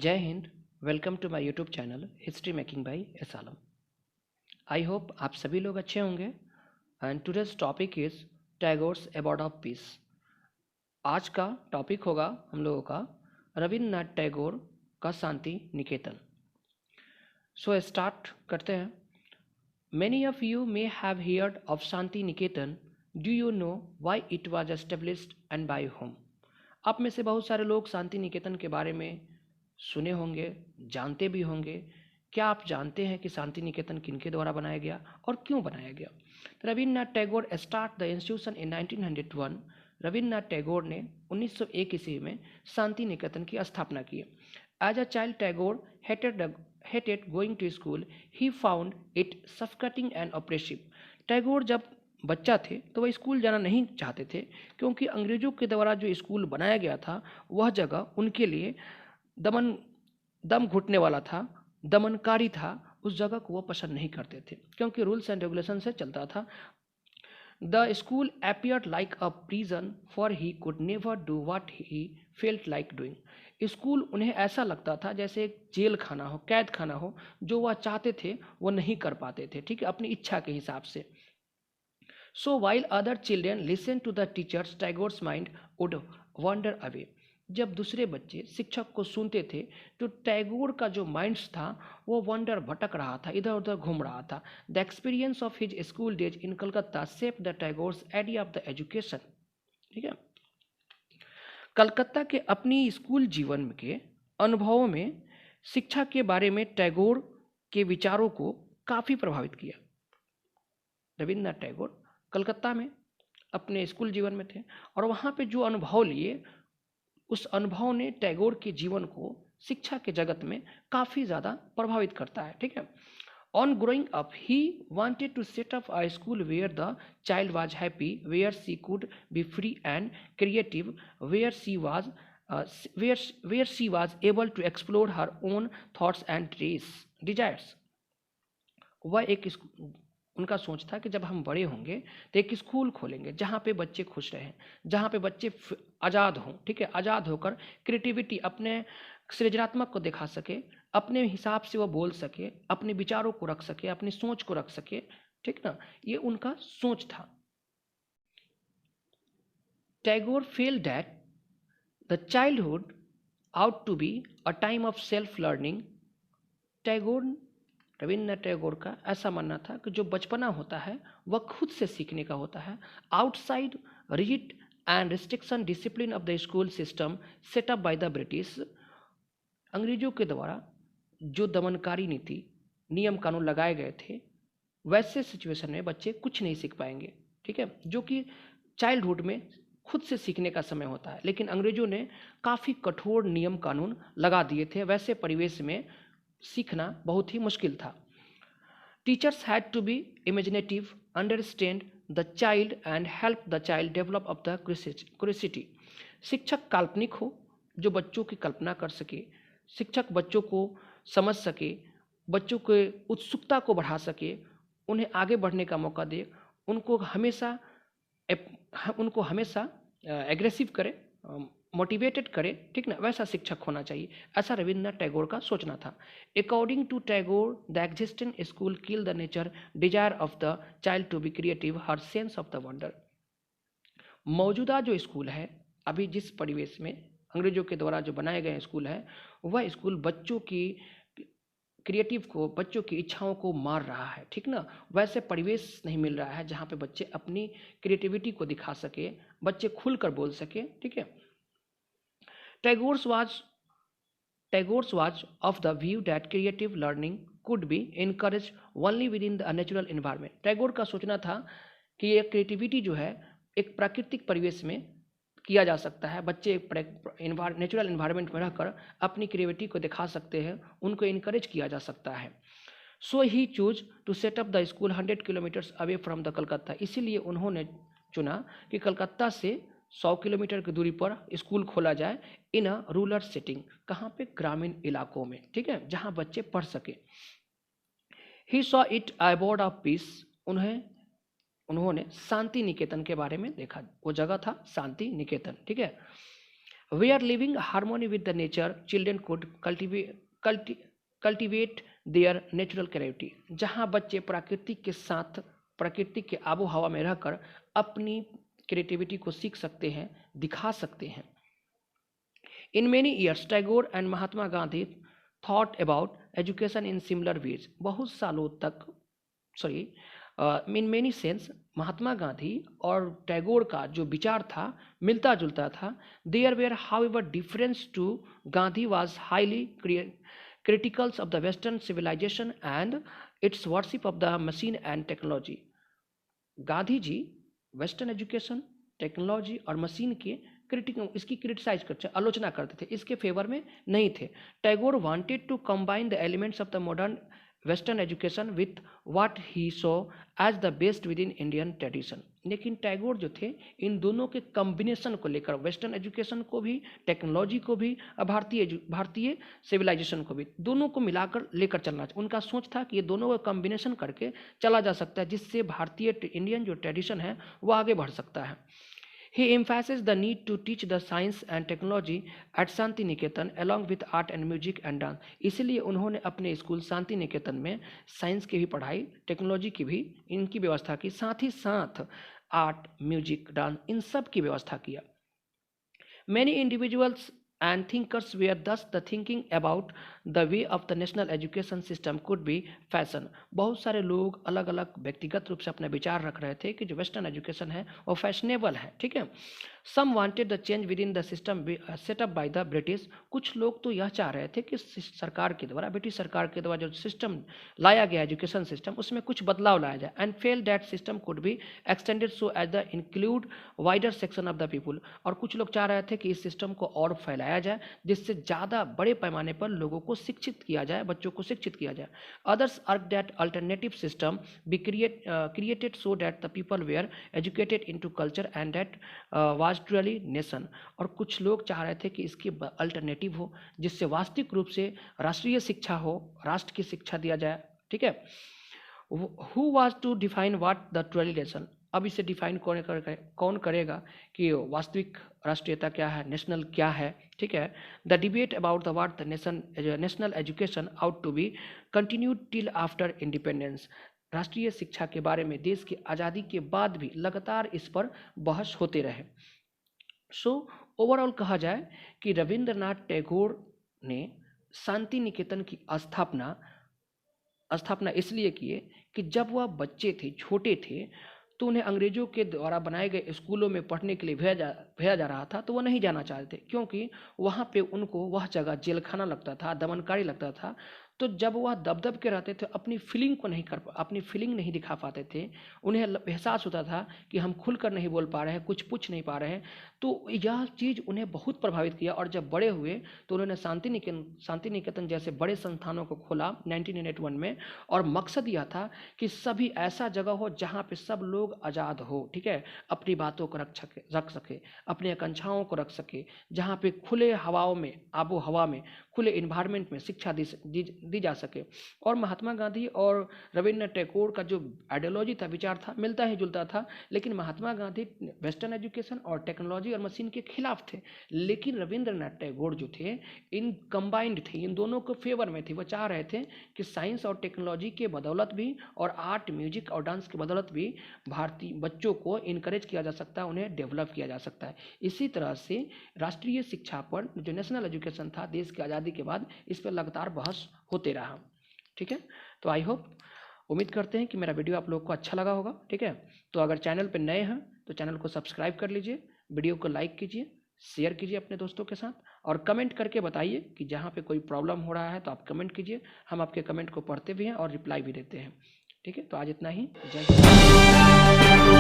जय हिंद। Welcome to my YouTube channel history making by S Alam. I hope आप सभी लोग अच्छे होंगे। And today's topic is Tagore's abode of peace. आज का टॉपिक होगा हम लोगों का रविन्द्रनाथ टैगोर का शांति निकेतन। सो स्टार्ट करते हैं। Many of you may have heard of Shanti Niketan. Do you know why it was established and by whom? आप में से बहुत सारे लोग शांति निकेतन के बारे में सुने होंगे, जानते भी होंगे। क्या आप जानते हैं कि शांति निकेतन किनके द्वारा बनाया गया और क्यों बनाया गया? Rabindranath Tagore start the institution in 1901। Rabindranath Tagore ने 1901 ईस्वी में शांति निकेतन की स्थापना की। As a child Tagore hated going to school. He found it suffocating and oppressive. Tagore जब बच्चा थे तो वह स्कूल जाना नहीं चाहते थे, क्योंकि अंग्रेजों के द्वारा जो स्कूल बनाया गया था वह जगह उनके लिए दम घुटने वाला था, दमनकारी था। उस जगह को वह पसंद नहीं करते थे, क्योंकि रूल्स एंड रेगुलेशन से चलता था। The school appeared like a prison, for he could never do what he felt like doing. School उन्हें ऐसा लगता था जैसे एक जेल खाना हो, कैद खाना हो। जो वह चाहते थे वो नहीं कर पाते थे, ठीक है, अपनी इच्छा के हिसाब से। So while other children listen to the teachers, Tagore's mind would wander away. जब दूसरे बच्चे शिक्षक को सुनते थे तो टैगोर का जो माइंड्स था वो वंडर भटक रहा था, इधर उधर घूम रहा था। The experience of his school days in Calcutta shape the Tagore's idea of the education. ठीक है, कलकत्ता के अपनी स्कूल जीवन के अनुभवों में शिक्षा के बारे में टैगोर के विचारों को काफ़ी प्रभावित किया। रविन्द्रनाथ टैगोर कलकत्ता में अपने स्कूल जीवन में थे और वहाँ पे जो अनुभव लिए, उस अनुभव ने टैगोर के जीवन को शिक्षा के जगत में काफ़ी ज़्यादा प्रभावित करता है। ठीक है, on growing up he wanted to set up a school where the child was happy, where she could be free and creative, where she was able to explore her own thoughts and desires. वह उनका सोच था कि जब हम बड़े होंगे तो एक स्कूल खोलेंगे जहाँ पे बच्चे खुश रहें, जहाँ पे बच्चे आज़ाद हों। ठीक है, आज़ाद होकर क्रिएटिविटी, अपने सृजनात्मक को दिखा सके, अपने हिसाब से वो बोल सके, अपने विचारों को रख सके, अपनी सोच को रख सके। ठीक ना, ये उनका सोच था। Tagore feel that the childhood ought to be a time of self learning. Rabindranath Tagore का ऐसा मानना था कि जो बचपना होता है वह खुद से सीखने का होता है, outside rigid and restriction discipline of the school system set up by the British. अंग्रेजों के द्वारा जो दमनकारी नीति, नियम कानून लगाए गए थे, वैसे सिचुएशन में बच्चे कुछ नहीं सीख पाएंगे। ठीक है, जो कि चाइल्डहुड में खुद से सीखने का समय होता है, लेकिन अंग्रेजों ने काफ़ी कठोर नियम कानून लगा दिए थे। वैसे परिवेश में सीखना बहुत ही मुश्किल था। Teachers had to be imaginative, understand the child and help the child develop of the curiosity. शिक्षक काल्पनिक हो, जो बच्चों की कल्पना कर सके, शिक्षक बच्चों को समझ सके, बच्चों के उत्सुकता को बढ़ा सके, उन्हें आगे बढ़ने का मौका दे, उनको हमेशा एग्रेसिव करे, मोटिवेटेड करे। ठीक ना, वैसा शिक्षक होना चाहिए, ऐसा रविन्द्रनाथ टैगोर का सोचना था। According to Tagore the existing school kill the nature desire of the child to be creative, her sense of the wonder. मौजूदा जो स्कूल है, अभी जिस परिवेश में अंग्रेजों के द्वारा जो बनाए गए स्कूल है, वह स्कूल बच्चों की क्रिएटिव को, बच्चों की इच्छाओं को मार रहा है। ठीक ना, वैसे परिवेश नहीं मिल रहा है जहाँ पे बच्चे अपनी क्रिएटिविटी को दिखा सके, बच्चे खुलकर बोल सके। ठीक है, Tagore's was of the view that creative learning could be encouraged only within the natural environment. Tagore का सोचना था कि ये क्रिएटिविटी जो है एक प्राकृतिक परिवेश में किया जा सकता है। बच्चे एक नेचुरल इन्वायरमेंट में रहकर अपनी क्रिएटिविटी को दिखा सकते हैं, उनको इनकरेज किया जा सकता है। So he chose to set up the school 100 kilometres away from the Calcutta. इसीलिए उन्होंने चुना कि कलकत्ता से 100 किलोमीटर की दूरी पर स्कूल खोला जाए, इन अ रूरल सेटिंग। कहाँ पे? ग्रामीण इलाकों में। ठीक है, जहाँ बच्चे पढ़ सके। He saw it abode of peace. उन्होंने शांति निकेतन के बारे में देखा, वो जगह था शांति निकेतन। ठीक है, we are living harmony with the nature, children could cultivate their natural creativity, जहाँ बच्चे प्रकृति के साथ, प्रकृति के आबो हवा में रहकर अपनी क्रिएटिविटी को सीख सकते हैं, दिखा सकते हैं। In many years Tagore and Mahatma Gandhi thought about education in similar ways, बहुत सालों तक in many sense Mahatma Gandhi और टैगोर का जो विचार था मिलता जुलता था। There were however difference to Gandhi was highly criticals of the western civilization and its worship of the machine and technology। Gandhi ji western education, technology और मशीन के इसकी क्रिटिसाइज करते, आलोचना करते थे, इसके फेवर में नहीं थे। Tagore wanted to combine the elements of the modern western education with what he saw as the best within Indian tradition. लेकिन टैगोर जो थे इन दोनों के कॉम्बिनेशन को लेकर, वेस्टर्न एजुकेशन को भी, टेक्नोलॉजी को भी और भारतीय सिविलाइजेशन को भी, दोनों को मिलाकर लेकर चलना चाहिए। उनका सोच था कि ये दोनों का कॉम्बिनेशन करके चला जा सकता है, जिससे भारतीय इंडियन जो ट्रेडिशन है वो आगे बढ़ सकता है। He emphasized the need to teach the science and technology at Shanti Niketan along with art and music and dance। इसलिए उन्होंने अपने स्कूल शांति निकेतन में साइंस की भी पढ़ाई, टेक्नोलॉजी की भी इनकी व्यवस्था की, साथ ही साथ आर्ट, म्यूजिक, डांस, इन सब की व्यवस्था किया। Many individuals and thinkers were thus the thinking about the way of the national education system could be fashion। बहुत सारे लोग अलग अलग व्यक्तिगत रूप से अपने विचार रख रहे थे कि जो वेस्टर्न एजुकेशन है वो फैशनेबल है, ठीक है। Some wanted the change within the system setup by the British. कुछ लोग तो यह चाह रहे थे कि सरकार के द्वारा, ब्रिटिश सरकार के द्वारा जो सिस्टम लाया गया एजुकेशन सिस्टम, उसमें कुछ बदलाव लाया जाए। And felt that system could be extended so as the include wider section of the people. और कुछ लोग चाह रहे थे कि इस सिस्टम को और फैलाया जाए, जिससे ज़्यादा बड़े पैमाने पर लोगों को शिक्षित किया जाए, बच्चों को शिक्षित किया जाए। Others argue that alternative system be created so that the people were educated into culture and that was truly nation. और कुछ लोग चाह रहे थे कि इसकी अल्टरनेटिव हो, जिससे वास्तविक रूप से राष्ट्रीय शिक्षा हो, राष्ट्र की शिक्षा दिया जाए, ठीक है। Who was to define what the truly nation. अब इसे डिफाइन कौन करेगा कि वास्तविक राष्ट्रीयता क्या है, नेशनल क्या है, ठीक है। The debate about the what the national education ought to be continued till after independence. राष्ट्रीय शिक्षा के बारे में देश की आज़ादी के बाद भी लगातार इस पर बहस होते रहे। सो ओवरऑल कहा जाए कि रविंद्रनाथ टैगोर ने शांति निकेतन की स्थापना इसलिए किए कि जब वह बच्चे थे, छोटे थे, तो उन्हें अंग्रेजों के द्वारा बनाए गए स्कूलों में पढ़ने के लिए भेजा जा रहा था, तो वह नहीं जाना चाहते थे, क्योंकि वहाँ पे उनको वह जगह जेलखाना लगता था, दमनकारी लगता था। तो जब वह दबदब के रहते थे, अपनी फीलिंग नहीं दिखा पाते थे, उन्हें एहसास होता था कि हम खुलकर नहीं बोल पा रहे हैं, कुछ पूछ नहीं पा रहे हैं। तो यह चीज़ उन्हें बहुत प्रभावित किया, और जब बड़े हुए तो उन्होंने शांति निकेतन जैसे बड़े संस्थानों को खोला 1981 में। और मकसद यह था कि सभी ऐसा जगह हो जहाँ पे सब लोग आज़ाद हो, ठीक है, अपनी बातों को रख सके, अपनी आकांक्षाओं को रख सके, जहाँ पे खुले हवाओं में, आबो हवा में, खुले इन्वायरमेंट में शिक्षा दी जा सके। और महात्मा गांधी और रविंद्रनाथ टैगोर का जो आइडियोलॉजी था, विचार था, मिलता ही जुलता था। लेकिन महात्मा गांधी वेस्टर्न एजुकेशन और टेक्नोलॉजी और मशीन के खिलाफ थे, लेकिन रविंद्रनाथ टैगोर जो थे इन कंबाइंड थे, इन दोनों के फेवर में थे। वो चाह रहे थे कि साइंस और टेक्नोलॉजी के बदौलत भी और आर्ट, म्यूजिक और डांस के बदौलत भी भारतीय बच्चों को इनकरेज किया जा सकता है, उन्हें डेवलप किया जा सकता है। इसी तरह से राष्ट्रीय शिक्षा पर जो नेशनल एजुकेशन था देश की आज़ादी के बाद, इस पर लगातार बहस होते रहा, ठीक है। तो आई होप, उम्मीद करते हैं कि मेरा वीडियो आप लोगों को अच्छा लगा होगा, ठीक है। तो अगर चैनल पर नए हैं तो चैनल को सब्सक्राइब कर लीजिए, वीडियो को लाइक कीजिए, शेयर कीजिए अपने दोस्तों के साथ, और कमेंट करके बताइए कि जहाँ पे कोई प्रॉब्लम हो रहा है तो आप कमेंट कीजिए। हम आपके कमेंट को पढ़ते भी हैं और रिप्लाई भी देते हैं, ठीक है। तो आज इतना ही, जय हिंद।